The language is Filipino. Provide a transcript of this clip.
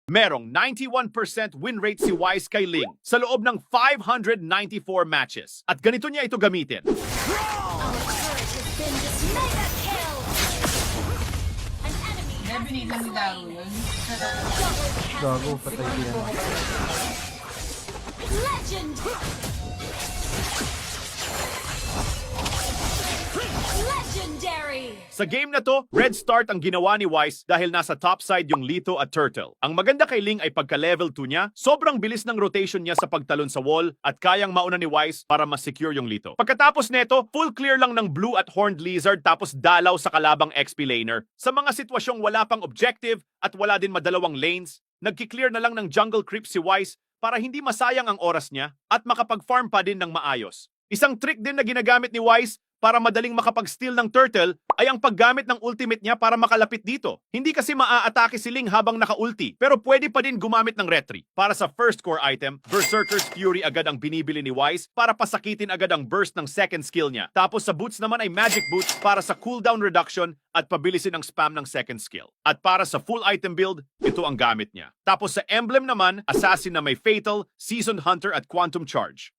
Merong 91% win rate si Wise kay Ling sa loob ng 594 matches. At ganito niya ito gamitin. Binigyan ni Daro yun. Gago, patay din yan. Legend! Legendary! Sa game na to, red start ang ginawa ni Wise dahil nasa top side yung Lito at Turtle. Ang maganda kay Ling ay pagka-level 2 niya, sobrang bilis ng rotation niya sa pagtalon sa wall at kayang mauna ni Wise para mas-secure yung Lito. Pagkatapos neto, full clear lang ng Blue at Horned Lizard tapos dalaw sa kalabang XP laner. Sa mga sitwasyong wala pang objective at wala din madalawang lanes, nagki-clear na lang ng jungle creep si Wise para hindi masayang ang oras niya at makapag-farm pa din ng maayos. Isang trick din na ginagamit ni Wise para madaling makapag-steal ng Turtle ay ang paggamit ng ultimate niya para makalapit dito. Hindi kasi maa-atake si Ling habang naka-ulti, pero pwede pa din gumamit ng retry. Para sa first core item, Berserker's Fury agad ang binibili ni Wise para pasakitin agad ang burst ng second skill niya. Tapos sa boots naman ay Magic Boots para sa cooldown reduction at pabilisin ang spam ng second skill. At para sa full item build, ito ang gamit niya. Tapos sa emblem naman, Assassin na may Fatal, Seasoned Hunter at Quantum Charge.